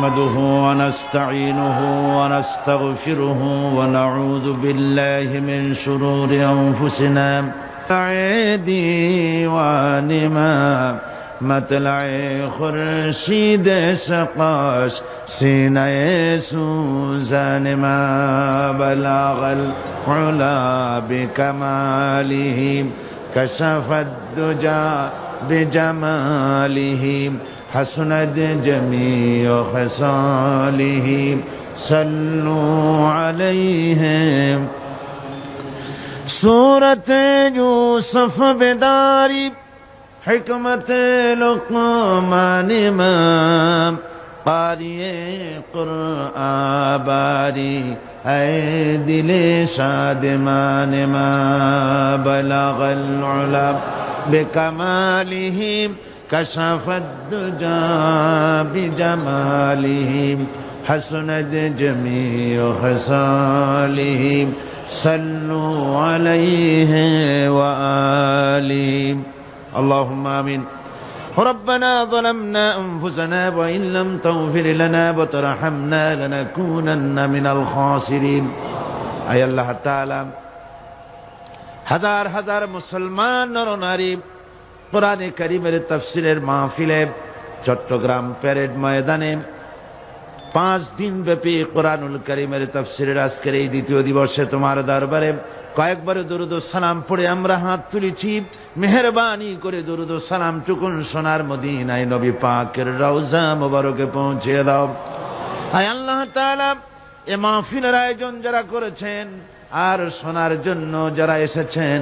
نحمده ونستعينه ونستغفره ونعوذ بالله من شرور أنفسنا دیوانما مطلع خورشید سقاش سینہ سوزان ما بلغ العلا بکماله کشف الدجى بجماله حسنت جميع خصاله صلوا عليه سورة یوسف بداری حکمت لقمان امام قاری قرآن باری اے دل شادمان ما بلغ العلا بکماله کشف الدجى بجماله حسنت جميع خصاله صلوا عليه وآله اللهم آمين ربنا ظلمنا أنفسنا وإن لم تغفر لنا وترحمنا لنكونن من الخاسرين أي الله تعالى হাজার হাজার মুসলমান নরনারী কোরআনে কারীমের তাফসীরের মাহফিলে চট্টগ্রাম প্যারেড ময়দানে 5 দিন ব্যাপী কোরআনুল কারীমের তাফসীরের আজকের এই দ্বিতীয় দিবসে তোমার দরবারে কয়েকবার দরুদ ও সালাম পড়ে আমরা হাত তুলেছি। মেহেরবানি করে দরুদ ও সালাম টুকুন সোনার মদিনায় নবী পাকের রওজা মোবারকে পৌঁছে দাও। হায় আল্লাহ তাআলা, এই মাহফিলের আয়োজন যারা করেছেন আর শোনার জন্য যারা এসেছেন,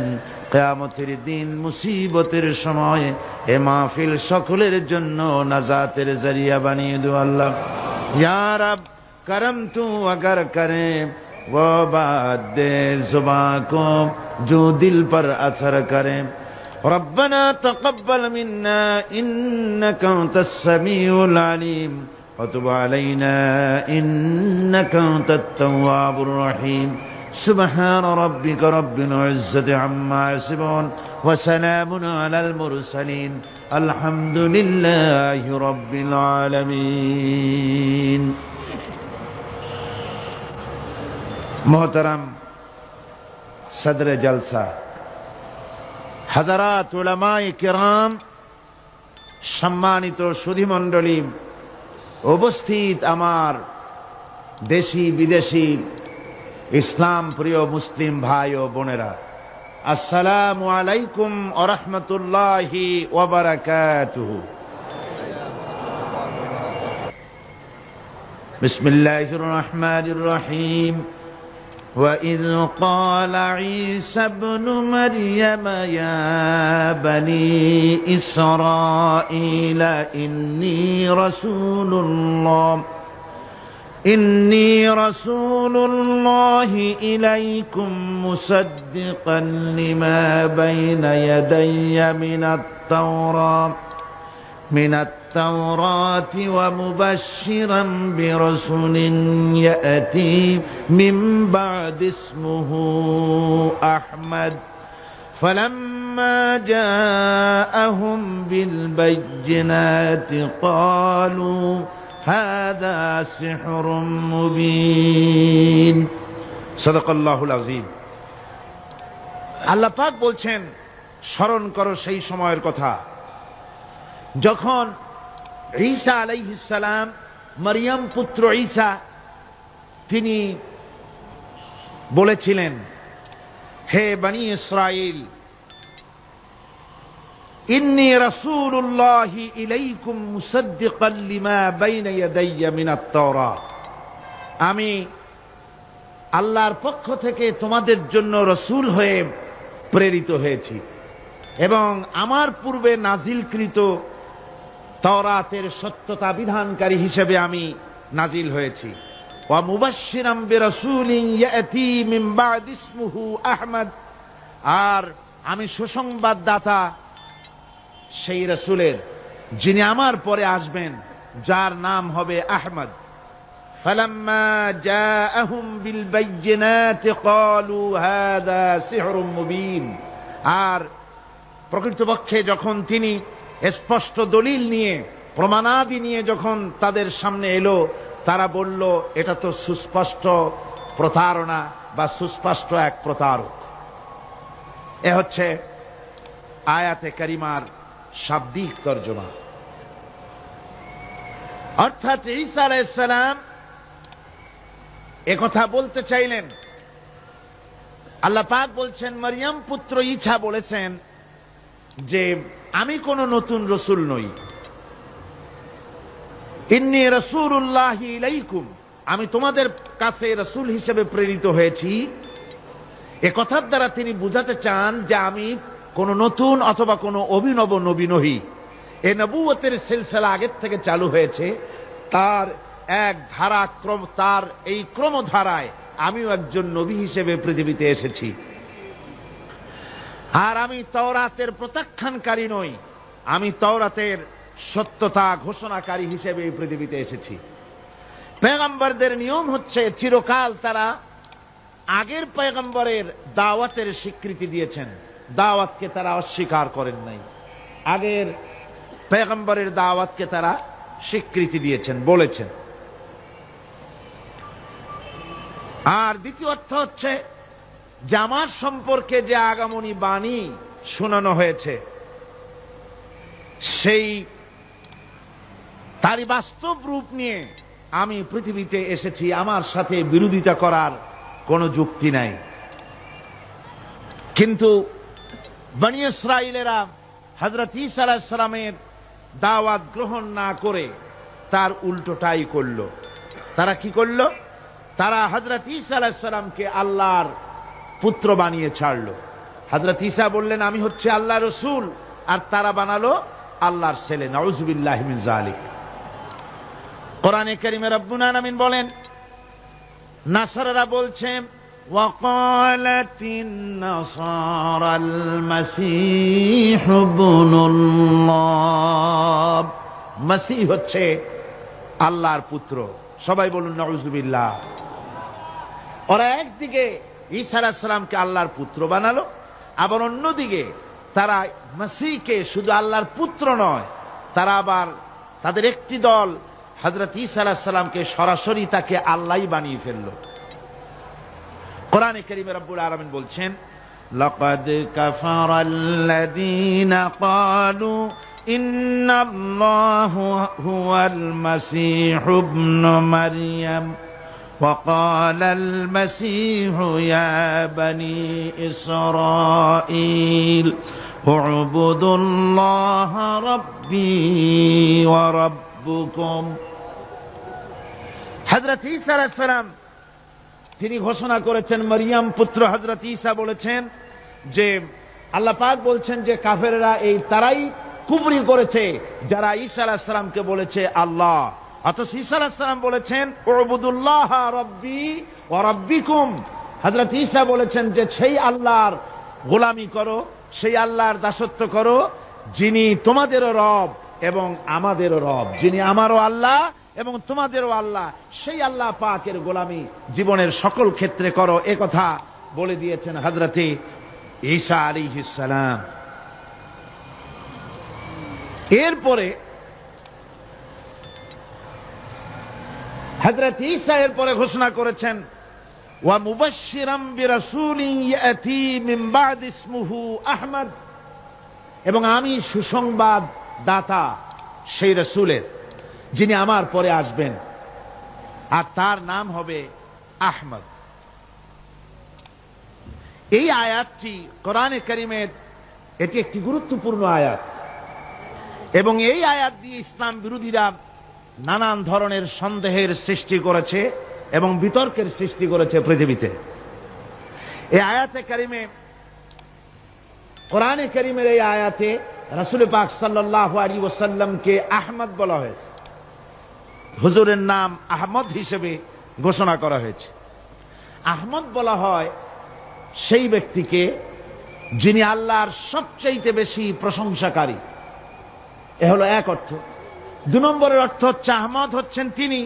কিয়ামতের দিন মুসিবতের সময় এ মাহফিল সকলের জন্য নাজাতের জরিয়া বানিয়ে দাও আল্লাহ। या रब करम तू अगर करे वो बात दे जुबां को जो दिल पर असर करे। रब्बना तक़ब्बल मिन्ना इन्नका अंतस समीउल अलीम व तुब अलैना इन्नका अंतत तव्वाबुर रहीम। सुब्हान रब्बिका रब्बिल इज्जति अम्मा यसिफून व सलामुन अलल मुरसलीन अल्हम्दुलिल्लाहि रब्बिल आलमीन। मोहतरम सदर जलसा, हजरात उलमाए किराम, सम्मानित सुधीमंडলী, उपस्थित आमार देशी विदेशी इस्लाम प्रिय मुस्लिम भाई ओ बोनेरा, अस्सलामु आलैकुम व रहमतुल्लाहि व बाराकातुहु। बिस्मिल्लाहिर रहमानिर रहीम। وَإِذْ قَالَ عِيسَى ابْنُ مَرْيَمَ يَا بَنِي إِسْرَائِيلَ إِنِّي رَسُولُ اللَّهِ إِلَيْكُمْ مُصَدِّقًا لِمَا بَيْنَ يَدَيَّ من التوراة ومبشرا برسول يأتي من بعد اسمه أحمد فلما جاءهم بالبينات قالوا هذا سحر مبين صدق الله العظيم। আল্লাহ পাক বলছেন, স্মরণ করো সেই সময়ের কথা যখন ঈসা আলাইহিস সালাম, মরিয়ম পুত্র ঈসা, তিনি বলেছিলেন, হে বনি ইসরাইল, ইন্নী রাসূলুল্লাহি ইলাইকুম মুসাদ্দিকান লিমা বাইনা ইয়াদাইয়া মিনাত তাওরাত, আমি আল্লাহর পক্ষ থেকে তোমাদের জন্য রাসূল হয়ে প্রেরিত হয়েছি এবং আমার পূর্বে নাজিলকৃত তাওরাতের সত্যতা বিধানকারী হিসেবে আমি নাজিল হয়েছি। ওয়া মুবাশশিরাম বিরাসূলিন ইয়াতি মিন বা'দি ইসমুহু আহমদ, আর আমি সুসংবাদদাতা সেই রাসূলের যিনি আমার পরে আসবেন, যার নাম হবে আহমদ। ফালাম্মা জাআহুম বিল বাইয়িনাতি ক্বালু হাযা সিহরুম মুবিন, আর প্রকৃতপক্ষে যখন তিনি স্পষ্ট দলিল নিয়ে প্রমাণাদি নিয়ে যখন তাদের সামনে এলো, তারা বলল এটা তো সুস্পষ্ট প্রতারণা বা সুস্পষ্ট এক প্রতারক। এ হচ্ছে আয়াতে কারিমার শাব্দিক তর্জমা। অর্থাৎ ঈসা আলাইহিস সালাম একথা বলতে চাইলেন। আল্লাহ পাক বলছেন, মারইয়াম পুত্র ঈসা বলেছেন যে আমি কোন নতুন রসুল নই। ইন্নী রাসূলুল্লাহি ইলাইকুম, আমি তোমাদের কাছে রাসূল হিসেবে প্রেরিত হয়েছি। এ কথার দ্বারা তিনি বুঝাতে চান যে আমি কোন নতুন অথবা কোন অভিনব নবী নহি। এ নবুয়তের সিলসিলা আগের থেকে চালু হয়েছে, তার এক ধারাক্রম, তার এই ক্রমধারায় আমিও একজন নবী হিসেবে পৃথিবীতে এসেছি। আর আমি তাওরাতের প্রত্যাখ্যানকারী নই, আমি তাওরাতের সত্যতা ঘোষণাকারী হিসেবে এই পৃথিবীতে এসেছি। পয়গম্বরদের নিয়ম হচ্ছে চিরকাল তারা আগের পয়গম্বরের দাওয়াতের স্বীকৃতি দিয়েছেন, দাওয়াতকে তারা অস্বীকার করেন নাই। আগের পয়গম্বরের দাওয়াতকে তারা স্বীকৃতি দিয়েছেন, বলেছেন। আর দ্বিতীয় অর্থ হচ্ছে যে আমার সম্পর্কে যে আগামনী বাণী শোনানো হয়েছে, সেই তারই বাস্তব রূপ নিয়ে আমি পৃথিবীতে এসেছি। আমার সাথে বিরোধিতা করার কোনো যুক্তি নাই। কিন্তু বনী ইসরাইলেরা হযরত ঈসা আলাইহিস সালামের দাওয়াত গ্রহণ না করে তার উল্টোটাই করল। তারা কি করল? তারা হযরত ঈসা আলাইহিস সালামকে আল্লাহর পুত্র বানিয়ে ছাড়লো। হযরত ঈসা বললেন আমি হচ্ছে আল্লাহর রাসূল, আর তারা বানালো আল্লাহর ছেলে। নাউযুবিল্লাহি মিন যালিক। কোরআনে কারীমে রব্বুল আলামিন বলেন, নাসারারা বলছে ওয়াকালাতিন নাসারাল মাসীহ ইবনুল্লাহ, মাসীহ হচ্ছে আল্লাহর পুত্র। সবাই বলুন নাউযুবিল্লাহ। ওরা একদিকে ঈসা আলাইহিস সালামকে আল্লাহর পুত্র বানালো, আবার অন্যদিকে তারা মাসীহকে শুধু আল্লাহর পুত্র নয়, তারা আবার তাদের একটি দল হযরত ঈসা আলাইহিস সালামকে সরাসরি তাকে আল্লাহই বানিয়ে ফেললো। কোরআনে কারীমে রব্বুল আলামিন বলছেন, লাকাদ কাফারাল্লাযীনা ক্বালু ইন্নাল্লাহু হুয়াল মাসীহু ইবনু মারইয়াম وقال المسيح يا بني إسرائيل اعبدوا الله ربي وربكم। হযরত ঈসা আলাইহিস সালাম তিনি ঘোষণা করেছেন, মারইয়াম পুত্র হযরত ঈসা বলেছেন যে আল্লাহ পাক বলছেন যে কাফেররা এই তারাই কুফরি করেছে যারা ঈসা আলাইহিস সালামকে বলেছে আল্লাহ। অথচ ঈসা আলাইহিস সালাম বলেছেন উবুদুল্লাহ রাব্বি ওয়া রাব্বিকুম। হযরত ঈসা বলেছেন যে সেই আল্লাহর গোলামি করো, সেই আল্লাহর দাসত্ব করো যিনি তোমাদেরও রব এবং আমাদেরও রব, যিনি আমারও আল্লাহ এবং তোমাদেরও আল্লাহ। সেই আল্লাহ পাকের গোলামি জীবনের সকল ক্ষেত্রে করো, এ কথা বলে দিয়েছেন হযরত ঈসা আলাইহিস সালাম। এরপরে হযরত ঈসা এরপরে ঘোষণা করেছেন ওয়া মুবাশশিরাম বিরাসূলিন ইয়াতি মিন বা'দ ইসমুহু আহমদ, এবং আমি সুসংবাদ দাতা সেই রাসূলের যিনি আমার পরে আসবেন, আর তার নাম হবে আহমদ। এই আয়াতটি কোরআনে কারীমের এটি একটি গুরুত্বপূর্ণ আয়াত, এবং এই আয়াত দিয়ে ইসলাম বিরোধীরা নানান ধরনের সন্দেহের সৃষ্টি করেছে এবং বিতর্কের সৃষ্টি করেছে পৃথিবীতে। এই আয়াতে কারিমে, কোরআনে কারিমের এই আয়াতে রাসূল পাক সাল্লাল্লাহু আলাইহি ওয়াসাল্লামকে আহমদ বলা হয়েছে, হুজুরের নাম আহমদ হিসেবে ঘোষণা করা হয়েছে। আহমদ বলা হয় সেই ব্যক্তিকে যিনি আল্লাহর সবচেয়ে বেশি প্রশংসাকারী। এ হলো এক অর্থ। দুই নম্বরের অর্থ হচ্ছে আহমদ হচ্ছেন তিনি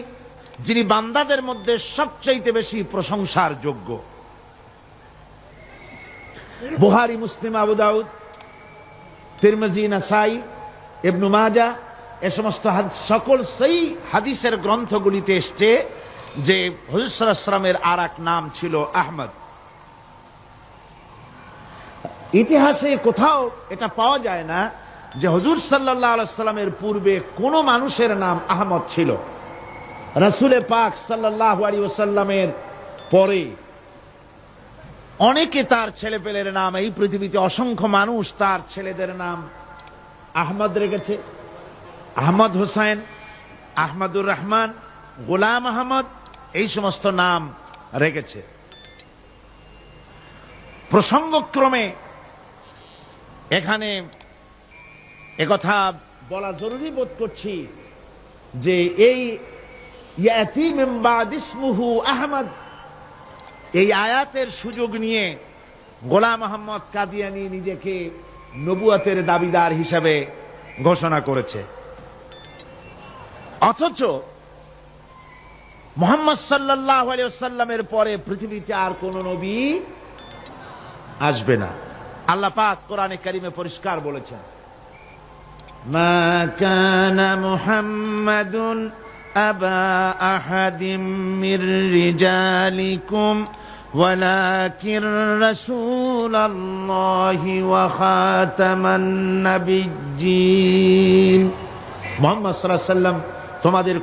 যিনি বান্দাদের মধ্যে সবচেয়ে বেশি প্রশংসার যোগ্য। বুখারী, মুসলিম, আবু দাউদ, তিরমিজি, নাসাই, ইবনে মাজাহ এ সমস্ত সকল সেই হাদিসের গ্রন্থগুলিতে এসছে যে হুজুর সাল্লাল্লাহু আলাইহি ওয়াসাল্লামের আর এক নাম ছিল আহমদ। ইতিহাসে কোথাও এটা পাওয়া যায় না যে হুজুর সাল্লাল্লাহু আলাইহি ওয়াসাল্লামের পূর্বে কোন মানুষের নাম আহমদ ছিল। রাসূলে পাক সাল্লাল্লাহু আলাইহি ওয়াসাল্লামের পরে অনেকে তার ছেলেপেলের নাম, এই পৃথিবীতে অসংখ্য মানুষ তার ছেলেদের নাম আহমদ রেখেছে। আহমদ হোসেন, আহমদুর রহমান, গোলাম আহমদ, এই সমস্ত নাম রেখেছে। প্রসঙ্গক্রমে এখানে একথা বলা জরুরি বোধ করছি যে এই ইয়াতি মিন বাদ ইসমুহু আহমদ, এই আয়াতের সুযোগ নিয়ে গোলাম আহমদ কাদিয়ানী নিজেকে নবুয়তের দাবিদার হিসাবে ঘোষণা করেছে। অথচ মুহাম্মদ সাল্লাল্লাহু আলাইহি ওয়াসাল্লামের পরে পৃথিবীতে আর কোন নবী আসবে না। আল্লাহ পাক কোরআনে কারিমে পরিষ্কার বলেছেন, মা কানা মুহাম্মাদুন আবা আহাদিম মির রিজালিকুম ওয়ালাকিন রাসূলুল্লাহি ওয়া খাতামান নাবিয়্যিন। মুহাম্মদ সাল্লাল্লাহু আলাইহি ওয়াসাল্লাম তোমাদের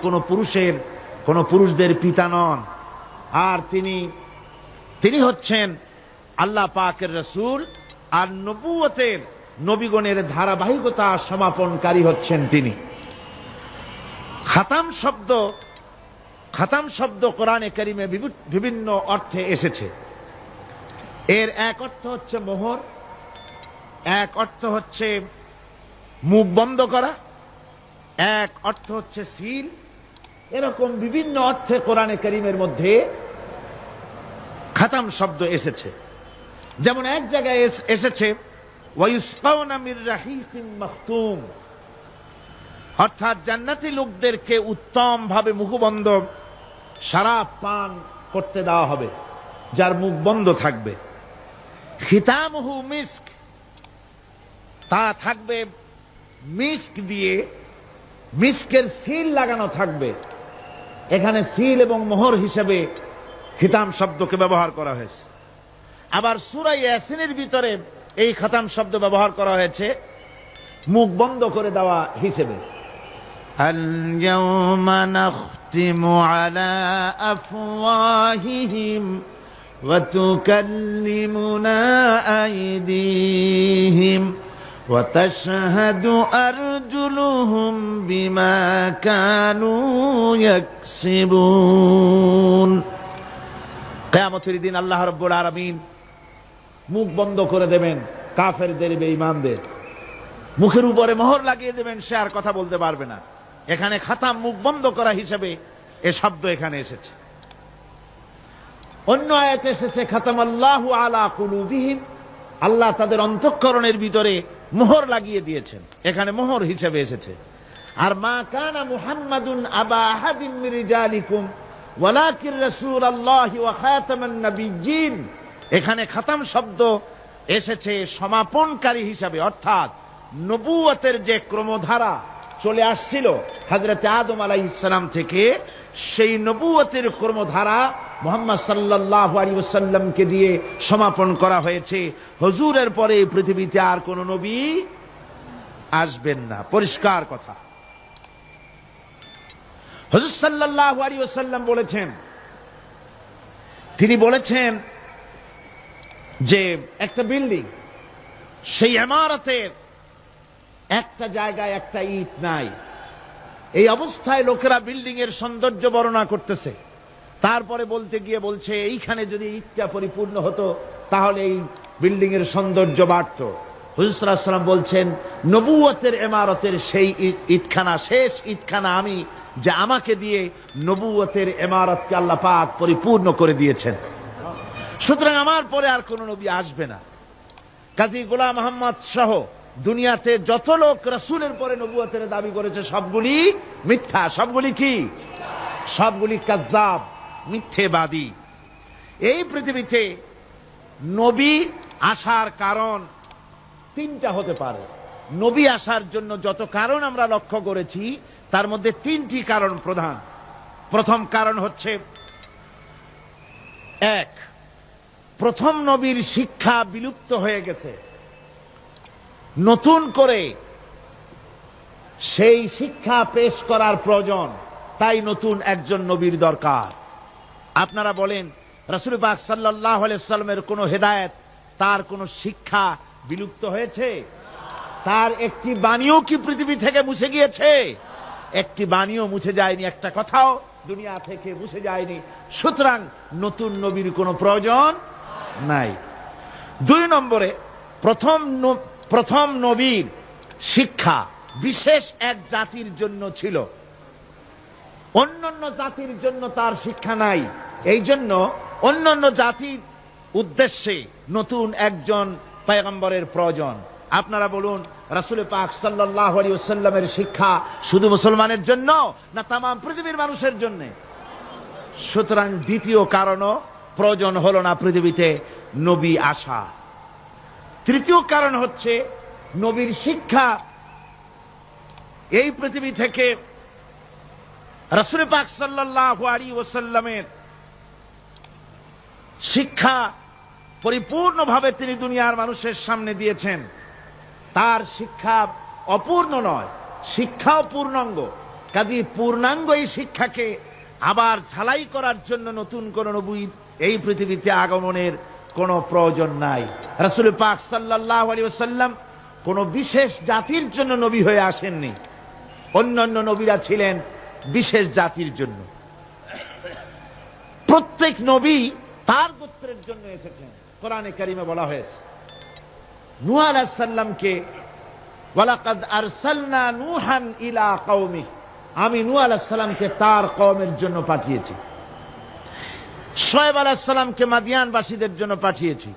কোন পুরুষদের পিতা নন, আর তিনি হচ্ছেন আল্লাহ পাকের রাসূল, আর নবুয়তের নবীগণের ধারাবাহিকতা সমাপনকারী হচ্ছেন তিনি। খাতাম শব্দ কোরআনে কারিমে বিভিন্ন অর্থে এসেছে। এর এক অর্থ হচ্ছে মোহর, এক অর্থ হচ্ছে মুখ বন্ধ করা, এক অর্থ হচ্ছে সিল। এরকম বিভিন্ন অর্থে কোরআনে কারিমের মধ্যে খাতাম শব্দ এসেছে। যেমন এক জায়গায় এসেছে ওয়ায়ুসকাউনা মির রাহিকিম মাখতুম, অর্থাৎ জান্নাতি লোকদেরকে উত্তম ভাবে মুখবন্ধ শরাব পান করতে দেওয়া হবে, যার মুখ বন্ধ থাকবে। খিতামুহু মিস্ক, তা থাকবে মিস্ক দিয়ে, মিস্কের সিল লাগানো থাকবে। এখানে সিল এবং মোহর হিসেবে খিতাম শব্দকে ব্যবহার করা হয়েছে। আবার সূরা ইয়াসিনের ভিতরে এই খাতাম শব্দ ব্যবহার করা হয়েছে মুখ বন্ধ করে দেওয়া হিসেবে। আল-ইয়াওমা নাখতিমু আলা আফওয়াহিহিম ওয়া তুকাল্লিমুনা আইদিহিম ওয়া তাশহাদু আরজুলুহুম বিমা কানু ইয়াকসিবুন। কিয়ামতের দিন আল্লাহ রাব্বুল আলামিন মুখ বন্ধ করে দেবেন কাফেরদের, বেঈমানদের মুখের উপরে মোহর লাগিয়ে দেবেন, সে আর কথা বলতে পারবে না। এখানে খাতাম মুখ বন্ধ করা হিসেবে এ শব্দ এখানে এসেছে। অন্য আয়াতে এসেছে খাতামাল্লাহু আলা কুলুবিহিম, আল্লাহ তাদের অন্তঃকরণের ভিতরে মোহর লাগিয়ে দিয়েছেন, এখানে মোহর হিসেবে এসেছে। আর মা কানা মুহাম্মাদুন আবা আহাদিম মির রিজালিকুম ওয়ালাকিন রাসূলুল্লাহি ওয়া খাতামান নাবিয়্যিন, এখানে খাতাম শব্দ এসেছে সমাপনকারী হিসাবে, অর্থাৎ নবুয়তের যে ক্রমধারা চলে আসছিল হযরত আদম আলাইহিস সালাম থেকে, সেই নবুয়তের ক্রমধারা মুহাম্মদ সাল্লাল্লাহু আলাইহি ওয়াসাল্লামকে দিয়ে সমাপন করা হয়েছে। হুজুরের পরে পৃথিবীতে আর কোন নবী আসবেন না, পরিষ্কার কথা। হুজুর সাল্লাল্লাহু আলাইহি ওয়াসাল্লাম বলেছেন, তিনি বলেছেন যে একটা বিল্ডিং, সেই ইমারতের একটা জায়গায় একটা ইট নাই। এই অবস্থায় লোকেরা বিল্ডিং এর সৌন্দর্য বর্ণনা করতেছে, তারপরে বলতে গিয়ে বলছে এইখানে যদি ইটটা পরিপূর্ণ হতো তাহলে এই বিল্ডিং এর সৌন্দর্য বাড়তো। হুজুর সাল্লাল্লাহু আলাইহি ওয়াসাল্লাম বলছেন নবুয়তের ইমারতের সেই ইটখানা, শেষ ইটখানা আমি, যে আমাকে দিয়ে নবুয়তের ইমারতকে আল্লাহ পাক পরিপূর্ণ করে দিয়েছেন। সুতরাং আমার পরে আর কোন নবী আসবে না। কাজী গোলাম আহমদ সহ দুনিয়াতে যত লোক রাসূলের পরে নবুয়তের দাবি করেছে সবগুলি মিথ্যা, সবগুলি কি? সবগুলি কাযযাব, মিথ্যেবাদী। এই পৃথিবীতে নবী আসার কারণ তিনটা হতে পারে। নবী আসার জন্য যত কারণ আমরা লক্ষ্য করেছি তার মধ্যে তিনটি কারণ প্রধান। প্রথম কারণ হচ্ছে, এক, প্রথম নবীর শিক্ষা বিলুপ্ত হয়ে গেছে, নতুন করে সেই শিক্ষা পেশ করার প্রয়োজন, তাই নতুন একজন নবীর দরকার। আপনারা বলেন রাসূল পাক সাল্লাল্লাহু আলাইহি ওয়াসাল্লামের কোন হেদায়েত, তার কোন শিক্ষা বিলুপ্ত হয়েছে? তার একটি বাণীও কি পৃথিবী থেকে মুছে গিয়েছে? একটি বাণীও মুছে যায়নি, একটা কথাও দুনিয়া থেকে মুছে যায়নি। সুতরাং নতুন নবীর কোনো প্রয়োজন নাই। দুই নম্বরে, প্রথম নবীর শিক্ষা বিশেষ এক জাতির জন্য ছিল, অন্যান্য জাতির জন্য তার শিক্ষা নাই। এই জন্য অন্যান্য জাতির উদ্দেশ্যে নতুন একজন পয়গম্বরের প্রয়োজন। আপনারা বলুন, রাসূল পাক সাল্লাল্লাহু আলাইহি ওয়াসাল্লামের শিক্ষা শুধু মুসলমানের জন্য না তাম পৃথিবীর মানুষের জন্য? সুতরাং দ্বিতীয় কারণও প্রয়োজন হলো না পৃথিবীতে নবী আসা। তৃতীয় কারণ হচ্ছে, নবীর শিক্ষা এই পৃথিবী থেকে রাসূল পাক সাল্লাল্লাহু আলাইহি ওয়াসাল্লামের শিক্ষা পরিপূর্ণভাবে তিনি দুনিয়ার মানুষের সামনে দিয়েছেন। তার শিক্ষা অপূর্ণ নয়, শিক্ষাও পূর্ণাঙ্গ। কাজেই পূর্ণাঙ্গ এই শিক্ষাকে আবার ঝালাই করার জন্য নতুন কোন নবী এই পৃথিবীতে আগমনের কোনো প্রয়োজন নাই। রাসূল পাক সাল্লাল্লাহু আলাইহি ওয়াসাল্লাম কোন বিশেষ জাতির জন্য নবী হয়ে আসেননি, অন্যান্য নবীরা ছিলেন বিশেষ জাতির জন্য। প্রত্যেক নবী তার গোত্রের জন্য এসেছেন। কোরআনে কারিমে বলা হয়েছে, নূহ আলাইহিস সালামকে ওয়ালাকাদ আরসালনা নূহান ইলা কওমি, আমি নূহ আলাইহিস সালামকে তার কওমের জন্য পাঠিয়েছি। শুআয়ব আলাইহিস সালামকে মাদিয়ানবাসীদের জন্য পাঠিয়েছি।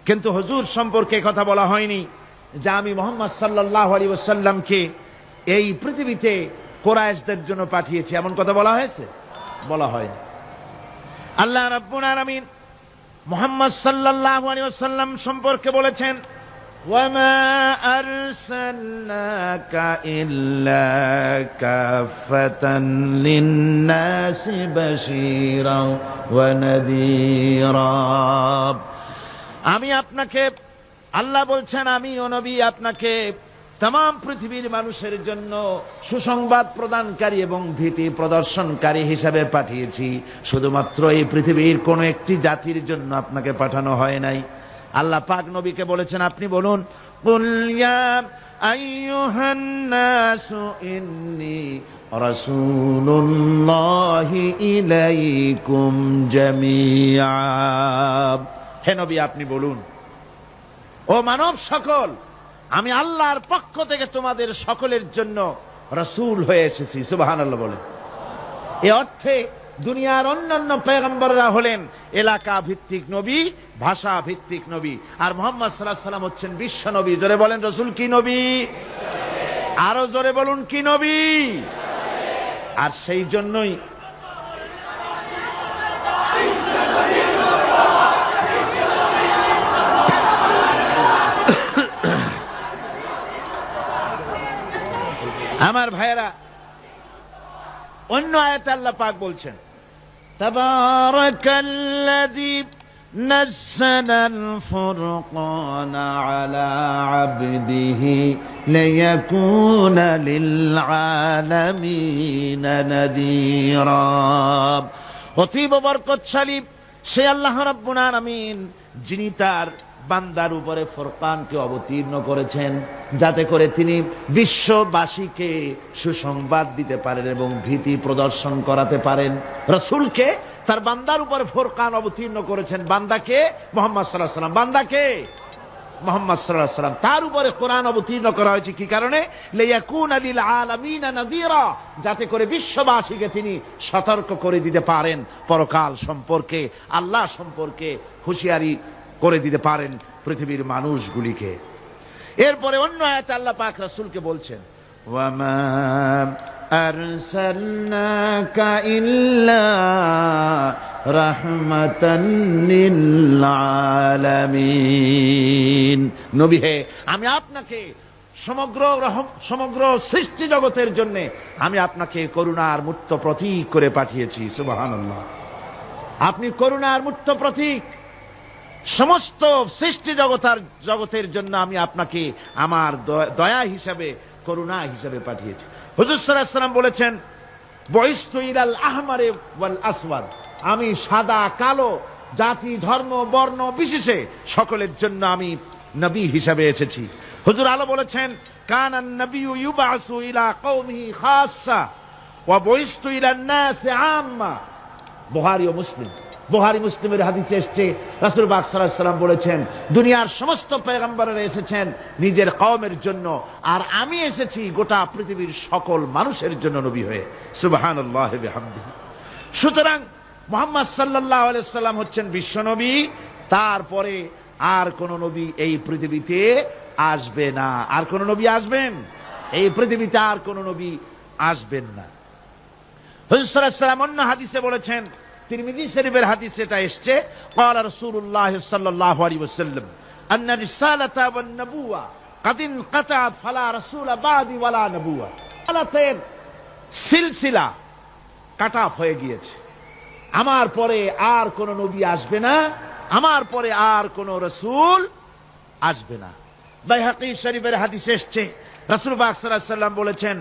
কিন্তু হুজুর সম্পর্কে কথা বলা হয়নি যে আমি মুহাম্মদ সাল্লাল্লাহু আলাইহি ওয়াসাল্লামকে এই পৃথিবীতে কুরাইশদের জন্য পাঠিয়েছি, এমন কথা বলা হয়েছে? বলা হয়নি। আল্লাহ রাব্বুল আলামিন মুহাম্মদ সাল্লাল্লাহু আলাইহি ওয়াসাল্লাম সম্পর্কে বলেছেন, ওয়ামা আরসালনাকা ইল্লা কাফাতান লিন-নাসি বাশীরান ওয়া নাযীরা। আমি আপনাকে, আল্লাহ বলছেন, আমি ও নবী আপনাকে तमाम পৃথিবীর মানুষের জন্য সুসংবাদ প্রদানকারী এবং ভীতি প্রদর্শনকারী হিসেবে পাঠিয়েছি। শুধুমাত্র এই পৃথিবীর কোন একটি জাতির জন্য আপনাকে পাঠানো হয় নাই। আল্লাহ পাক নবীকে বলেছেন, আপনি বলুন, কুল ইয়া আইয়ুহান নাসু ইন্নী রাসূলুল্লাহি ইলাইকুম জামিআ। হে নবী, আপনি বলুন, ও মানব সকল, আমি আল্লাহর পক্ষ থেকে তোমাদের সকলের জন্য রাসূল হয়ে এসেছি। সুবহানাল্লাহ বলেন। এই অর্থে দুনিয়ার অন্যান্য পয়গম্বররা হলেন এলাকা ভিত্তিক নবী, ভাষা ভিত্তিক নবী, আর মুহাম্মদ সাল্লাল্লাহু আলাইহি ওয়াসাল্লাম হচ্ছেন বিশ্ব নবী। জোরে বলেন, রাসূল কি নবী? আরো জোরে বলুন, কি নবী? আর সেই জন্যই আমার ভাইয়েরা, অন্য আয়াতে আল্লাহ পাক বলছেন, তাবারাকাল্লাযী নাযালাল ফুরকানা আলা আবদিহি লিয়াকুনা লিল আলামিনা নাযীরা। অতীব বরকতশালী সে আল্লাহ রাব্বুল আলামিন, যিনি তার বান্দার উপরে ফুরকানকে অবতীর্ণ করেছেন, যাতে করে তিনি বিশ্ববাসীকে সুসংবাদ দিতে পারেন এবং ভীতি প্রদর্শন করাতে পারেন। রাসূলকে তার বান্দার উপরে ফুরকান অবতীর্ণ করেছেন। বান্দাকে মুহাম্মদ সাল্লাল্লাহু আলাইহি ওয়াসাল্লাম, বান্দাকে মুহাম্মদ সাল্লাল্লাহু আলাইহি ওয়াসাল্লাম, তার উপরে কোরআন অবতীর্ণ করা হয়েছে। কি কারণে? লিয়াকুনা লিল আলামিনা নাযীরা, যাতে করে বিশ্ববাসীকে তিনি সতর্ক করে দিতে পারেন, পরকাল সম্পর্কে, আল্লাহ সম্পর্কে হুঁশিয়ারি করে দিতে পারেন পৃথিবীর মানুষগুলিকে। এরপরে অন্য আয়াতে আল্লাহ পাক রাসূলকে বলছেন, ওয়ামা আরসালনাকা ইল্লা রাহমাতান লিল আলামিন। নবী হে, আমি আপনাকে সমগ্র সৃষ্টি জগতের জন্য আমি আপনাকে করুণার মূর্ত প্রতীক করে পাঠিয়েছি। সুবহানাল্লাহ। আপনি করুণার মূর্ত প্রতীক, সমস্ত সৃষ্টি জগতের জন্য আমি আপনাকে আমার দয়া হিসাবে, করুণা হিসাবে পাঠিয়েছি। হুজুর সাল্লাল্লাহু আলাইহি ওয়াসাল্লাম বলেছেন, বুইসতু ইলাল আহমারি ওয়াল আসওয়াদ, আমি সাদা কালো জাতি ধর্ম বর্ণ বিশেষে সকলের জন্য আমি নবী হিসাবে এসেছি। হুজুর আলো বলেছেন, কানান নবিয়্যু ইউবাসু ইলা কওমিহি খাসসা ওয়া বুইসতু ইলান নাসি আম্মা। বুখারী ও মুসলিম, বুখারী মুসলিমের হাদিসে এসেছে, রাসূল পাক সাল্লাল্লাহু আলাইহি ওয়াসাল্লাম বলেছেন, দুনিয়ার সমস্ত পয়গম্বররা এসেছেন নিজের কওমের জন্য, আর আমি এসেছি গোটা পৃথিবীর সকল মানুষের জন্য নবী হয়ে। সুবহানাল্লাহি ওয়া বিহামদিহি। সুতরাং মুহাম্মদ সাল্লাল্লাহু আলাইহি ওয়াসাল্লাম হচ্ছেন বিশ্বনবী, তারপরে আর কোন নবী এই পৃথিবীতে আসবে না। আর কোন নবী আসবেন? এই পৃথিবীতে আর কোন নবী আসবেন না। হুজুর সাল্লাল্লাহু আলাইহি ওয়াসাল্লাম অন্য হাদিসে বলেছেন, তিরমিজি শরীফের হাদিসে এটা এসেছে, ক্বালা রাসূলুল্লাহ সাল্লাল্লাহু আলাইহি ওয়াসাল্লাম আন্না রিসালাতা ওয়ান নবুওয়া কাদ ইনকাতাত ফালা রাসূলা বাদি ওয়ালা নবুওয়া। রিসালাতের সিলসিলা কাট অফ হয়ে গিয়েছে, আমার পরে আর কোন নবী আসবে না, আমার পরে আর কোন রাসূল আসবে না। বাইহাকী শরীফের হাদিসে এসেছে, রাসূল পাক সাল্লাল্লাহু আলাইহি ওয়াসাল্লাম বলেছেন,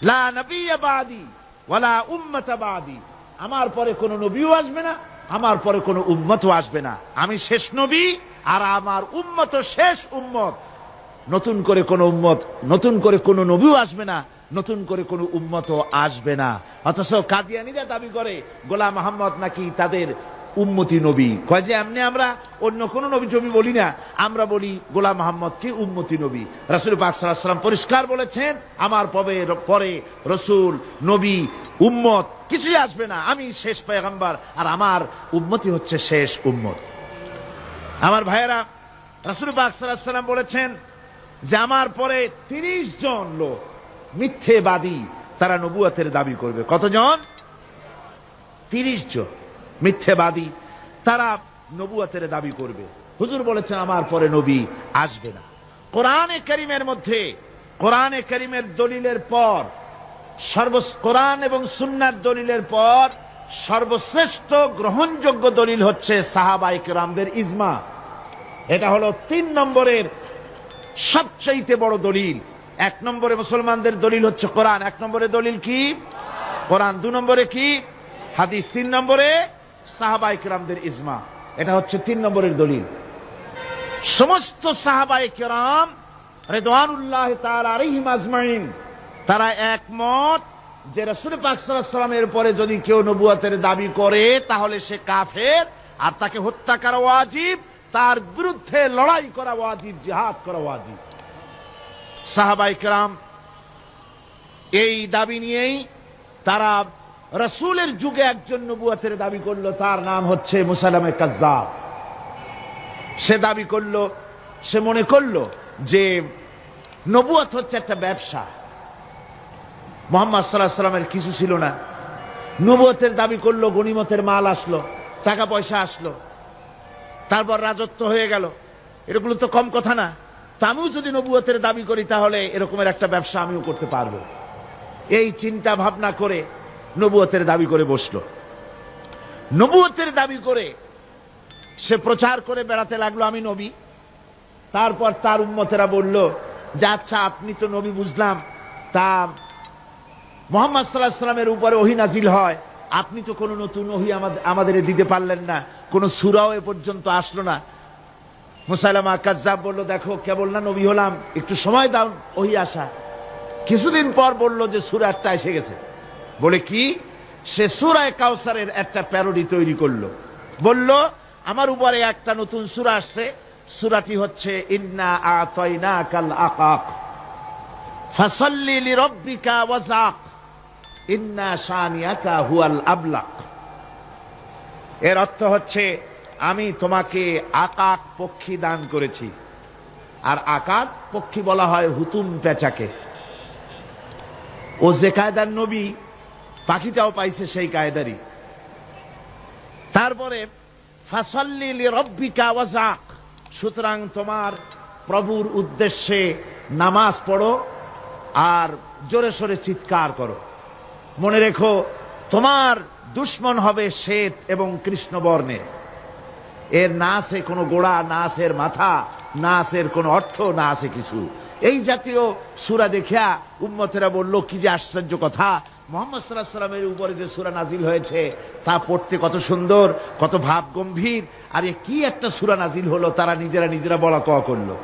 লা নবিয়্যা বাদি ওয়ালা উম্মাতা বাদি, আমার পরে কোন নবীও আসবে না, আমার পরে কোন উম্মতও আসবে না। আমি শেষ নবী আর আমার উম্মত শেষ উম্মত। নতুন করে কোন উম্মত, নতুন করে কোন নবীও আসবে না, নতুন করে কোন উম্মতও আসবে না। অথচ কাদিয়ানীরা দাবি করে গোলাম মুহাম্মদ নাকি তাদের উম্মতি নবী। কয় যে এমনি আমরা অন্য কোন নবী টবি বলি না, আমরা বলি গোলাম মুহাম্মদকে উম্মতি নবী। রাসূল পাক সাল্লাল্লাহু আলাইহি ওয়াসাল্লাম পরিষ্কার বলেছেন, আমার পরে রাসূল নবী উম্মত কিছুই আসবে না, আমি শেষ পয়গম্বর আর আমার উম্মতি হচ্ছে শেষ উম্মত। আমার ভাইয়েরা, রাসূল পাক সাল্লাল্লাহু আলাইহি ওয়াসাল্লাম বলেছেন যে আমার পরে 30 জন লোক মিথ্যেবাদী, তারা নবুয়তের দাবি করবে। কতজন? 30 জন মিথ্যেবাদী, তারা নবুয়তের দাবি করবে। হুজুর বলেছেন আমার পরে নবী আসবে না। কোরআনে কারীমের মধ্যে, কোরআনে কারীমের দলিলের পর, কোরআন এবং সুন্নাহর দলিলের পর সর্বশ্রেষ্ঠ গ্রহণযোগ্য দলিল হচ্ছে সাহাবায়ে কেরামদের ইজমা। এটা হলো 3 নম্বরের সবচেয়ে বড় দলিল। 1 নম্বরে মুসলমানদের দলিল হচ্ছে কোরআন। 1 নম্বরে দলিল কি? কোরআন। 2 নম্বরে কি? হাদিস। 3 নম্বরে সাহাবায়ে কেরামদের ইজমা। এটা হচ্ছে 3 নম্বরের দলিল। সমস্ত সাহাবায়ে কেরাম রিদওয়ানুল্লাহি তাআলা আলাইহিম আজমাইন, তারা একমত যে রাসূল পাক সাল্লাল্লাহু আলাইহি ওয়াসাল্লামের পরে যদি কেউ নবুয়তের দাবি করে তাহলে সে কাফের, আর তাকে হত্যা করা ওয়াজিব, তার বিরুদ্ধে লড়াই করা ওয়াজিব, জিহাদ করা ওয়াজিব। সাহাবায়ে কেরাম এই দাবি নিয়েই তারা রাসূলের যুগে একজন নবুয়তের দাবি করলো, তার নাম হচ্ছে মুসাইলামা কাজ্জাব। সে দাবি করলো, সে মনে করলো যে নবুয়ত হচ্ছে একটা ব্যবসা। মুহাম্মদ সাল্লাল্লাহু আলাইহি ওয়াসাল্লামের কিছু ছিল না, নবুয়তের দাবি করলো, গনিমতের মাল আসলো, টাকা পয়সা আসলো, তারপর রাজত্ব হয়ে গেল। এগুলো তো কম কথা না। তা আমিও যদি নবুয়তের দাবি করি তাহলে এরকমের একটা ব্যবসা আমিও করতে পারবো। এই চিন্তা ভাবনা করে নবুয়তের দাবি করে বসলো। নবুয়তের দাবি করে সে প্রচার করে বেড়াতে লাগলো আমি নবী। তারপর তার উম্মতেরা বলল যে আচ্ছা আপনি তো নবী বুঝলাম, তা মুহাম্মদ সাল্লাল্লাহু আলাইহি ওয়াসাল্লামের উপরে ওহী নাজিল হয়, আপনি তো কোনো নতুন ওহী আমাদের দিতে পারলেন না, কোনো সূরাও এ পর্যন্ত আসলো না। মুসাইলামা কাজ্জাব বলল, দেখো কেবল না নবী হলাম, একটু সময় দাও ওহী আসা। কিছুদিন পর বলল যে সূরা একটা এসে গেছে। বলে কি? সে সূরা কাউসারের একটা প্যারোডি তৈরি করলো। বলল আমার উপরে একটা নতুন সূরা আসছে, সূরাটি হচ্ছে ইন্না আতাইনাকাল আকাক ফাসাল্লি লিরাব্বিকা ওয়াজাক ইন্না শানিয়াকা হুয়াল আবলাক। এর অর্থ হচ্ছে আমি তোমাকে আকাক পক্ষী দান করেছি। আর আকাক পক্ষী বলা হয় হুতুম পেঁচাকে। ও যে কায়দার নবী, পাখিটাও পাইছে সেই কায়দারই। তারপরে ফাসাল্লি লিরাব্বিকা ওয়াজাক, সুতরাং তোমার প্রভুর উদ্দেশ্যে নামাজ পড়ো আর জোরে সোরে চিৎকার করো। মনে রেখো, তোমার দুশ্মন হবে শ্বেত এবং কৃষ্ণ বর্ণের। এর না আছে কোনো গোড়া, না আছে এর মাথা, না আছে এর কোনো অর্থ, না আছে কিছু। এই জাতীয় সূরা দেখিয়া উম্মতেরা বলল, কি যে আশ্চর্য কথা, মুহাম্মদ সাল্লাল্লাহু আলাইহি ওয়াসাল্লামের উপরে যে সূরা নাজিল হয়েছে তা পড়তে কত সুন্দর, কত ভাব গম্ভীর, আর এ কি একটা সূরা নাজিল হলো। তারা নিজেরা বলা কওয়া করলো।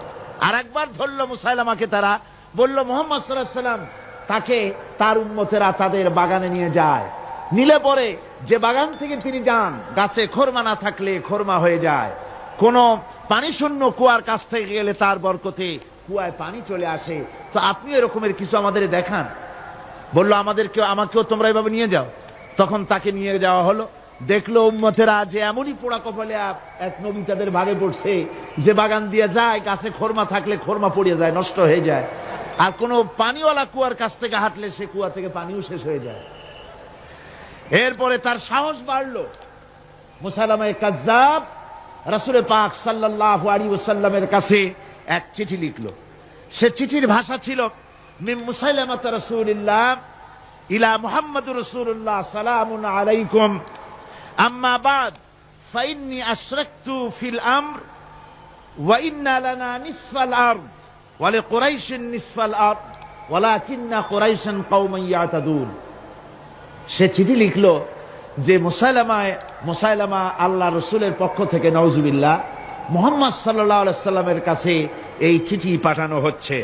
আর একবার ধরলো মুসাইলামাকে, তারা বলল মুহাম্মদ সাল্লাল্লাহু আলাইহি ওয়াসাল্লাম তাকে তার উম্মতেরা তাদের বাগানে নিয়ে যায়। নিলে পরে যে বাগান থেকে তিনি যান, গাছে খোরমা না থাকলে খোরমা হয়ে যায়। কোন পানি শূন্য কুয়ার কাছ থেকে গেলে তার বরকতে কুয়ায় পানি চলে আসে। তো আপনি এরকমের কিছু আমাদের দেখান। বললো আমাকেও তোমরা এভাবে নিয়ে যাও। তখন তাকে নিয়ে যাওয়া হলো। দেখলো উম্মতেরা যে এমনই পোড়া কপালে এক নবী তাদের ভাগে পড়ছে, যে বাগান দিয়ে যায়, গাছে খোরমা থাকলে খোরমা পড়ে যায়, নষ্ট হয়ে যায়। আর কোন পানিওয়ালা কুয়ার কাছ থেকে হাঁটলে সে কুয়া থেকে পানিও শেষ হয়ে যায়। এরপরে তার সাহস বাড়লো। মুসাইলামা কাজ্জাব রাসূল পাক সাল্লাল্লাহু আলাইহি ওয়াসাল্লামের কাছে এক চিঠি লিখলো। সে চিঠির ভাষা ছিল, মিন মুসাইলামাত রাসূলিল্লাহ ইলা মুহাম্মাদুর রাসূলুল্লাহ সালামুন আলাইকুম আম্মা বাদ ফাইন্নী আশরাকতু ফিল আমর ওয়া ইন্না লানা নিসফাল আরদ ওয়া লিকুরাইশিন নিসফাল আরদ ওয়ালাকিন্না কুরাইশান কওমান ইয়াতাদুন। সে চিঠি লিখলো যে মুসাইলামা আল্লাহ রসুলের পক্ষ থেকে নাউজুবিল্লাহ মুহাম্মদ সাল্লাল্লাহু আলাইহি সাল্লামের কাছে এই চিঠি পাঠানো হচ্ছে।